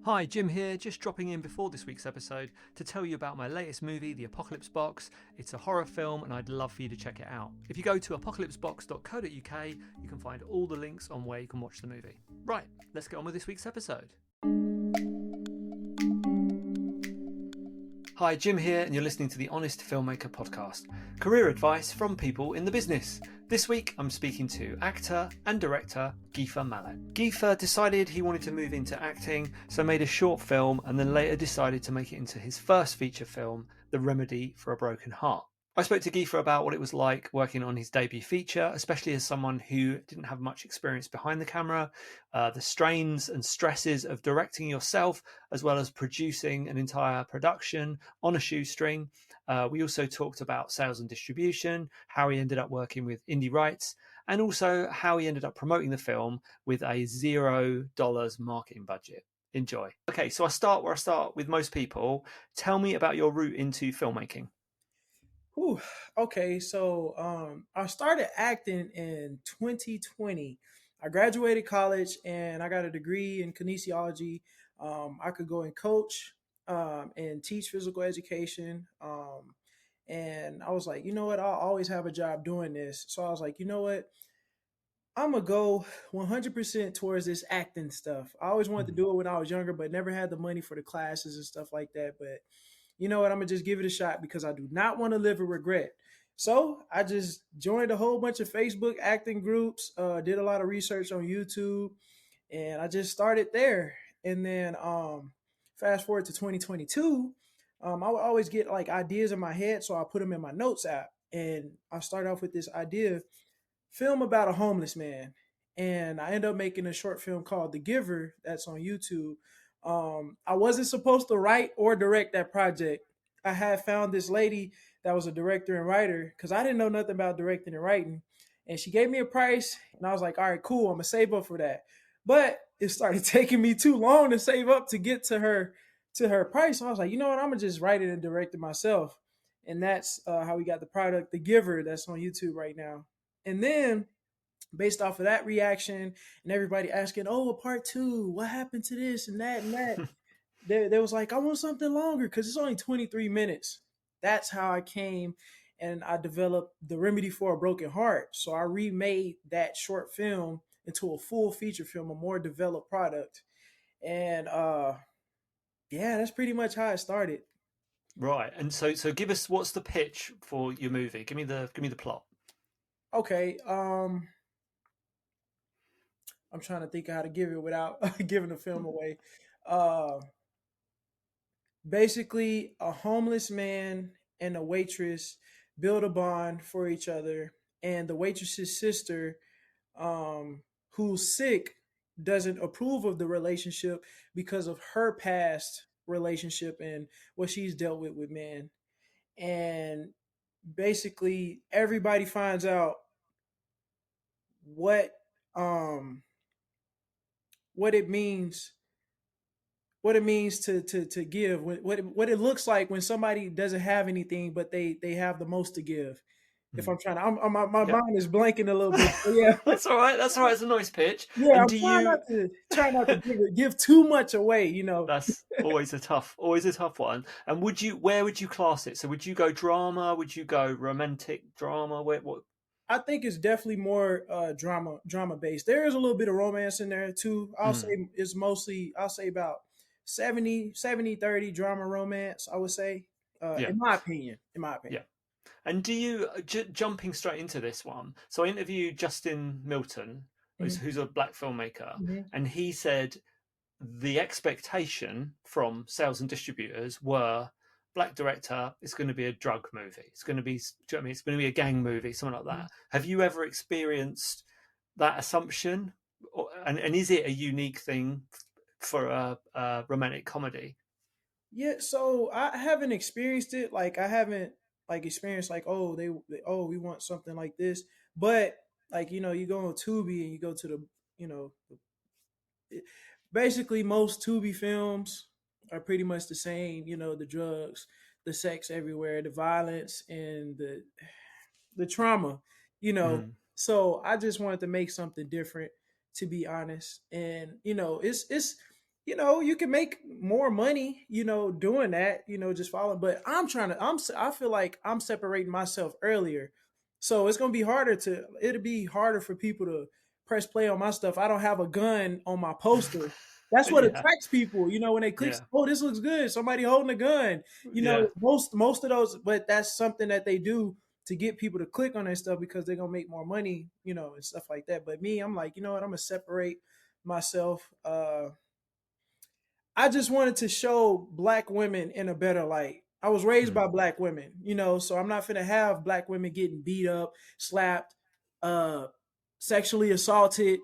Hi, Jim here, just dropping in before this week's episode to tell you about my latest movie, The Apocalypse Box. It's a horror film and I'd love for you to check it out. If you go to apocalypsebox.co.uk, you can find all the links on where you can watch the movie. Right, let's get on with this week's episode. Hi, Jim here, and you're listening to the Honest Filmmaker podcast. Career advice from people in the business. This week, I'm speaking to actor and director Dzifa Mallet. Dzifa decided he wanted to move into acting, so made a short film and then later decided to make it into his first feature film, The Remedy for a Broken Heart. I spoke to Dzifa about what it was like working on his debut feature, especially as someone who didn't have much experience behind the camera, the strains and stresses of directing yourself, as well as producing an entire production on a shoestring. We also talked about sales and distribution, how he ended up working with indie rights, and also how he ended up promoting the film with a $0 marketing budget. Enjoy. Okay, so I start where I start with most people. Tell me about your route into filmmaking. Whew. Okay, so I started acting in 2020. I graduated college and I got a degree in kinesiology. I could go and coach and teach physical education. And I was like, you know what? I'll always have a job doing this. So I was like, you know what? I'm gonna go 100% towards this acting stuff. I always wanted to do it when I was younger, but never had the money for the classes and stuff like that. But you know what? I'm gonna just give it a shot because I do not want to live with regret. So I just joined a whole bunch of Facebook acting groups, did a lot of research on YouTube, and I just started there. And then fast forward to 2022, I would always get like ideas in my head, so I put them in my notes app. And I started off with this idea, film about a homeless man. And I ended up making a short film called The Giver that's on YouTube. I wasn't supposed to write or direct that project. I had found this lady that was a director and writer because I didn't know nothing about directing and writing. And she gave me a price, and I was like, all right, cool, I'm gonna save up for that. But it started taking me too long to save up to get to her price. So I was like, you know what, I'm gonna just write it and direct it myself. And that's how we got the product, The Giver, that's on YouTube right now. And then based off of that reaction and everybody asking, oh, a part two, what happened to this and that and that? They was like, I want something longer because it's only 23 minutes. That's how I came and I developed The Remedy for a Broken Heart. So I remade that short film into a full feature film, a more developed product. And yeah, that's pretty much how it started. Right, and so give us what's the pitch for your movie? Give me the plot. Okay, I'm trying to think of how to give it without giving the film away. Uh Basically, a homeless man and a waitress build a bond for each other, and the waitress's sister, who's sick, doesn't approve of the relationship because of her past relationship and what she's dealt with men. And basically, everybody finds out what um what it means, to give, what it looks like when somebody doesn't have anything but they have the most to give. If Hmm. I'm trying to, my Yeah. mind is blanking a little bit, but yeah. That's all right. That's all right. It's a nice pitch. Yeah, And I'm do trying not you? to give too much away. That's always a tough one. And where would you class it? So would you go drama? Would you go romantic drama? Where, what? I think it's definitely more drama based. There is a little bit of romance in there too. I'll say Mm, it's mostly, I'll say about 70-30 drama romance, I would say. yeah, In my opinion. In my yeah. opinion. And do you jumping straight into this one? So I interviewed Justin Milton, Mhm, who's a black filmmaker, mhm. and he said the expectation from sales and distributors were black director, it's going to be a drug movie, it's going to be, do you know what I mean, it's going to be a gang movie, something like that. Have you ever experienced that assumption, and is it a unique thing for a romantic comedy? Yeah, so I haven't experienced it. Like I haven't like experienced like, oh, oh, we want something like this. But like, you go on Tubi and you go to the, you know it- basically most Tubi films are pretty much the same. The drugs, the sex everywhere, the violence, and the trauma. You know, Mm, so I just wanted to make something different, to be honest. And it's you can make more money, doing that, just following. But I feel like I'm separating myself earlier. So it's going to be it'll be harder for people to press play on my stuff. I don't have a gun on my poster. That's what Yeah, attracts people, when they click, yeah, oh, this looks good. Somebody holding a gun, yeah, most of those, but that's something that they do to get people to click on that stuff because they're going to make more money, and stuff like that. But me, I'm like, you know what? I'm going to separate myself. I just wanted to show black women in a better light. I was raised mm, by black women, so I'm not gonna have black women getting beat up, slapped, uh, sexually assaulted,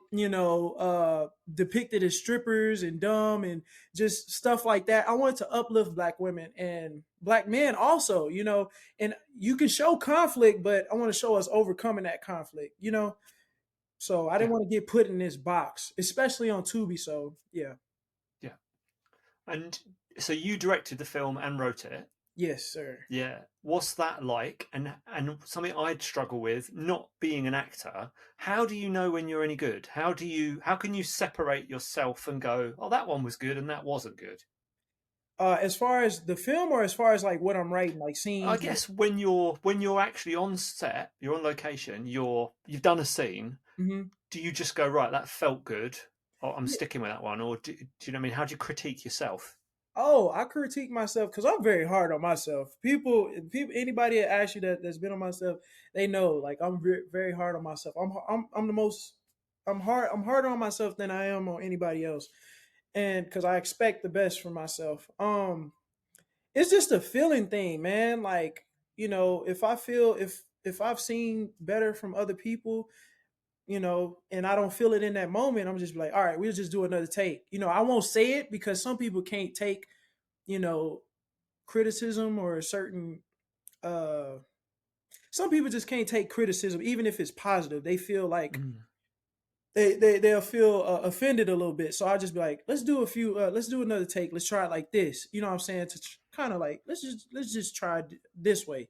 depicted as strippers and dumb and just stuff like that. I wanted to uplift black women and black men also, and you can show conflict, but I want to show us overcoming that conflict. So I didn't yeah, want to get put in this box, especially on Tubi. So yeah, yeah. And so you directed the film and wrote it. yes, sir. Yeah. What's that like? And something I'd struggle with, not being an actor, how do you know when you're any good? How can you separate yourself and go, oh, that one was good and that wasn't good? As far as the film, or as far as like what I'm writing, like I scenes. guess when you're actually on set, you're on location, you've done a scene, Mhm. do you just go, right, that felt good, or I'm sticking with that one, or do you know what I mean? How do you critique yourself? Oh, I critique myself because I'm very hard on myself. Anybody that asks you that's been on myself, they know like I'm very, very hard on myself. I'm the most. I'm harder on myself than I am on anybody else, and because I expect the best from myself. It's just a feeling thing, man. Like if I feel if I've seen better from other people, and I don't feel it in that moment, I'm just like, all right, we'll just do another take. I won't say it because some people can't take, you know, criticism or a certain uh some people just can't take criticism even if it's positive. They feel like Mm, they'll feel offended a little bit. So I'll just be like, let's do another take. Let's try it like this. You know what I'm saying? To kind of like let's just try this way.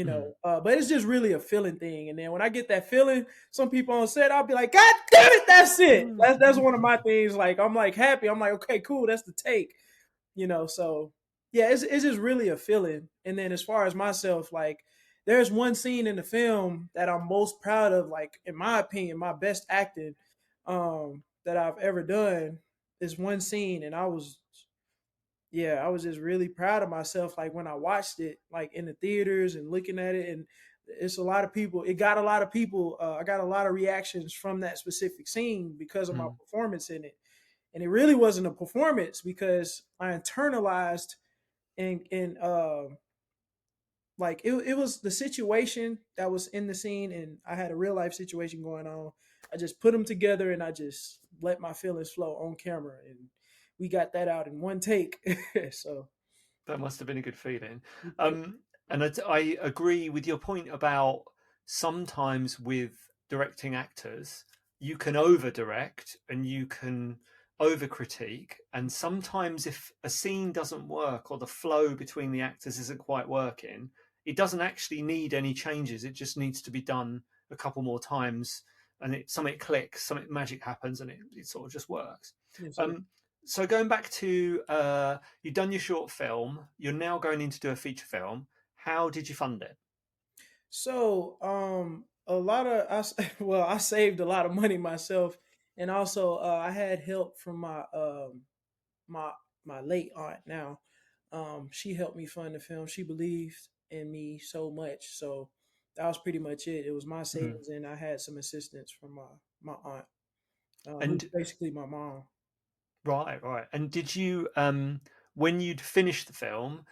mm, But it's just really a feeling thing. And then when I get that feeling, some people on set, I'll be like, God damn it, that's it. That's one of my things. Like I'm like happy. I'm like, okay, cool, that's the take. So yeah, it's just really a feeling. And then as far as myself, like there's one scene in the film that I'm most proud of, like in my opinion, my best acting that I've ever done is one scene. And I was just really proud of myself, like when I watched it, like in the theaters and looking at it. And it's a lot of people, it got a lot of people, I got a lot of reactions from that specific scene because of my mm, performance in it. And it really wasn't a performance because I internalized and like it was the situation that was in the scene, and I had a real life situation going on. I just put them together and I just let my feelings flow on camera, and we got that out in one take. So that must have been a good feeling. And I agree with your point about sometimes with directing actors, you can over direct and you can over critique. And sometimes if a scene doesn't work or the flow between the actors isn't quite working, it doesn't actually need any changes. It just needs to be done a couple more times and something clicks, something magic happens, and it sort of just works. yes, sir. Um, so going back to you've done your short film, you're now going in to do a feature film. How did you fund it? So a lot of well, I saved a lot of money myself, and also I had help from my my late aunt now. She helped me fund the film. She believed in me so much. So that was pretty much it. It was my Mhm. savings, and I had some assistance from my aunt, who's And basically my mom. right, right. And did you, when you'd finished the film,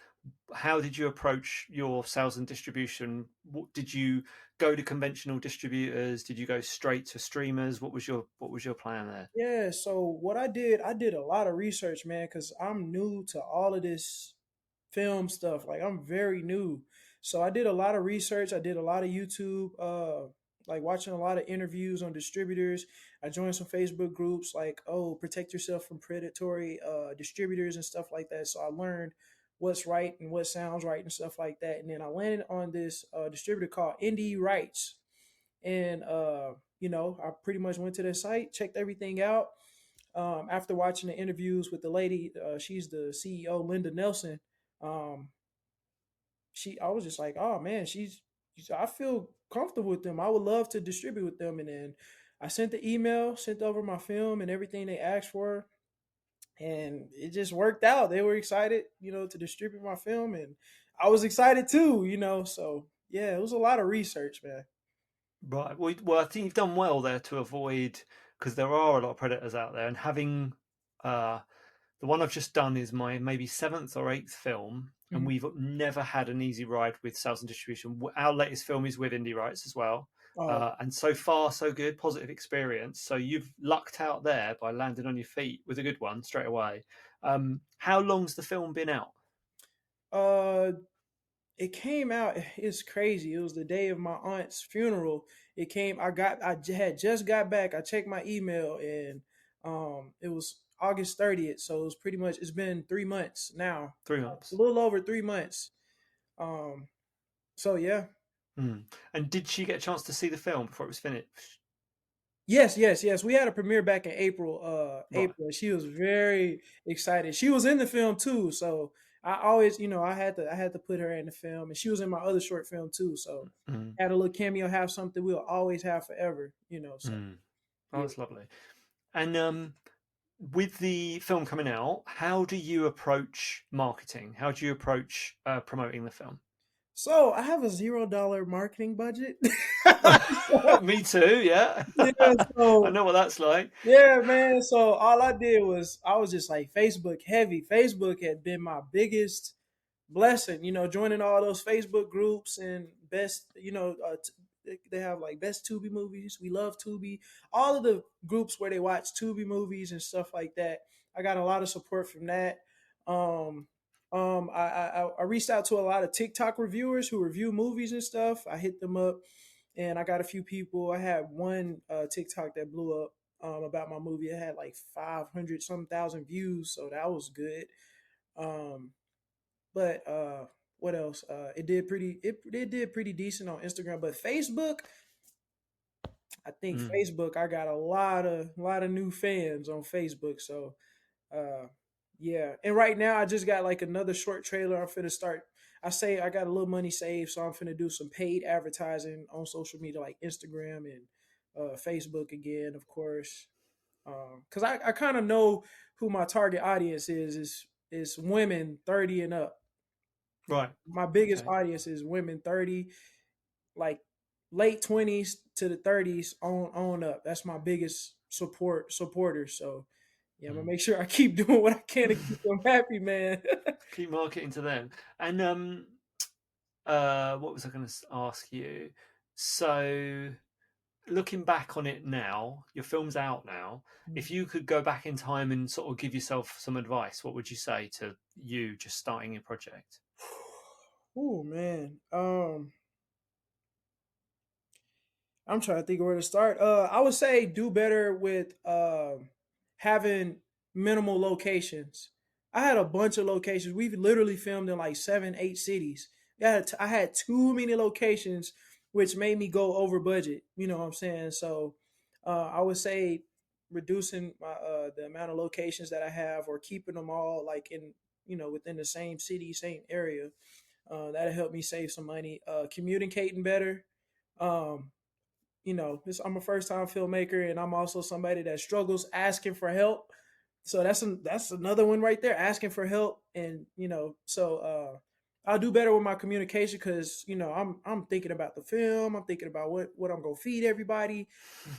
how did you approach your sales and distribution? Did you go to conventional distributors? Did you go straight to streamers? What was your plan there? Yeah. So what I did a lot of research, man, because I'm new to all of this film stuff. Like I'm very new. So I did a lot of research. I did a lot of YouTube, like watching a lot of interviews on distributors. I joined some Facebook groups like, oh, protect yourself from predatory distributors and stuff like that. So I learned what's right and what sounds right and stuff like that. And then I landed on this distributor called Indie Rights. And I pretty much went to their site, checked everything out. After watching the interviews with the lady, she's the CEO, Linda Nelson. Um, I was just like, oh man, I feel comfortable with them. I would love to distribute with them. And then I sent the email, sent over my film and everything they asked for, and it just worked out. They were excited, to distribute my film, and I was excited too, So yeah, it was a lot of research, man. Right. Well, I think you've done well there to avoid, because there are a lot of predators out there, and having uh, the one I've just done is my maybe seventh or eighth film, and Mhm. we've never had an easy ride with sales and distribution. Our latest film is with Indie Rights as well, Oh, and so far so good, positive experience. So you've lucked out there by landing on your feet with a good one straight away. How long's the film been out? uh, it came out. It's crazy. It was the day of my aunt's funeral. It came. Had just got back. I checked my email, and it was August 30th. So it was pretty much. It's been 3 months now, 3 months. a little over 3 months. Um, so yeah. Mm. And did she get a chance to see the film before it was finished? Yes, yes, yes. We had a premiere back in April. Right. April. She was very excited. She was in the film too. So I always, I had to put her in the film, and she was in my other short film too. So Mm. had a little cameo, have something we'll always have forever. So Mm. Oh, yeah. that's lovely. And with the film coming out, how do you approach marketing? How do you approach promoting the film? So I have a $0 marketing budget. Me too, yeah. Yeah. I So know what that's like. yeah, man. So all I did was I was just like Facebook heavy. Facebook had been my biggest blessing, joining all those Facebook groups and best, they have like best Tubi movies. We love Tubi. All of the groups where they watch Tubi movies and stuff like that. I got a lot of support from that. Um, I reached out to a lot of TikTok reviewers who review movies and stuff. I hit them up, and I got a few people. I had one TikTok that blew up about my movie. It had like 500 some thousand views, so that was good. Um, but what else? It did pretty decent on Instagram, but Facebook, I think Mm. Facebook, I got a lot of new fans on Facebook. So uh yeah. And right now I just got like another short trailer. I'm finna start. I say I got a little money saved, so I'm finna do some paid advertising on social media like Instagram and Facebook again, of course. Because I kind of know who my target audience is women 30 and up. Right. My biggest Okay. audience is women 30, like late 20s to the 30s on up. That's my biggest supporter. So yeah, I'm gonna Mm. make sure I keep doing what I can to keep them happy, man. Keep marketing to them. And what was I going to ask you? So, looking back on it now, your film's out now. If you could go back in time and sort of give yourself some advice, what would you say to you just starting your project? Oh man. I'm trying to think of where to start. I would say do better with having minimal locations. I had a bunch of locations. We've literally filmed in like 7, 8 cities. I had too many locations, which made me go over budget. You know what I'm saying? So I would say reducing the amount of locations that I have, or keeping them all like in within the same city, same area. That'll help me save some money. Communicating better. Um, I'm a first time filmmaker, and I'm also somebody that struggles asking for help. So that's another one right there, asking for help. And I'll do better with my communication, because I'm thinking about the film, I'm thinking about what I'm gonna feed everybody.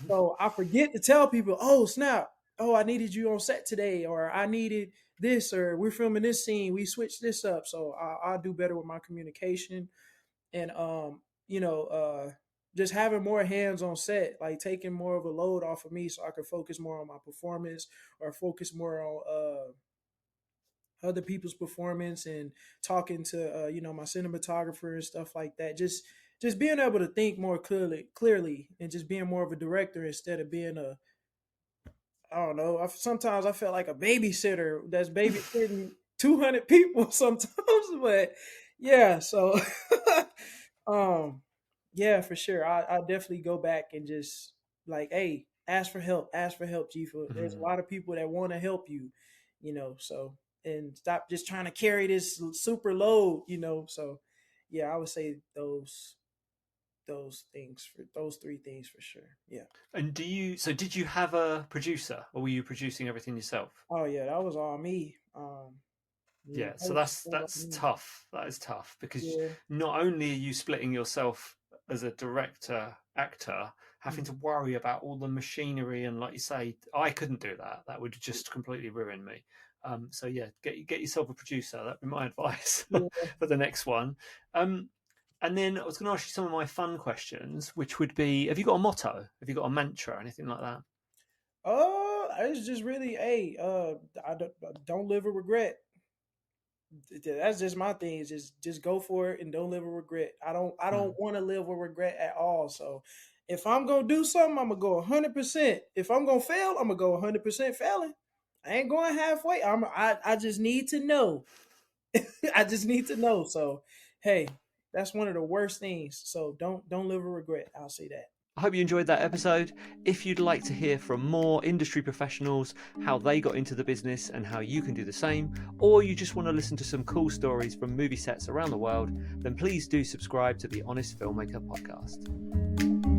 So I forget to tell people, oh snap, oh I needed you on set today, or I needed this, or we're filming this scene, we switched this up. So I'll do better with my communication. And just having more hands on set, like taking more of a load off of me, so I could focus more on my performance, or focus more on other people's performance, and talking to my cinematographer and stuff like that. Just being able to think more clearly, and just being more of a director instead of being a, I don't know. Sometimes I felt like a babysitter that's babysitting 200 people sometimes, but yeah. So, um, yeah, for sure. I definitely go back and just like, hey, ask for help. Ask for help, Jifa. There's a Mhm. lot of people that want to help you, so, and stop just trying to carry this super load, So yeah, I would say those things, for those three things for sure. Yeah. And did you have a producer, or were you producing everything yourself? Oh yeah, that was all me. Yeah, Yeah, that so was, that was all that's me. tough. That is tough because Yeah. not only are you splitting yourself as a director, actor, having to Mhm. worry about all the machinery, and like you say, I couldn't do that. That would just completely ruin me. So yeah, get yourself a producer. That'd be my advice Yeah. for the next one. Um, and then I was going to ask you some of my fun questions, which would be: have you got a motto? Have you got a mantra, anything like that? It's just really, hey, I don't live with regret. That's just my thing. Is just go for it and don't live with regret. I don't Mm. want to live with regret at all. So if I'm gonna do something, I'm gonna go 100%. If I'm gonna fail, I'm gonna go 100% failing. I ain't going halfway. I just need to know. I just need to know. So hey, that's one of the worst things. So don't live with regret. I'll say that. I hope you enjoyed that episode. If you'd like to hear from more industry professionals, how they got into the business and how you can do the same, or you just want to listen to some cool stories from movie sets around the world, then please do subscribe to the Honest Filmmaker podcast.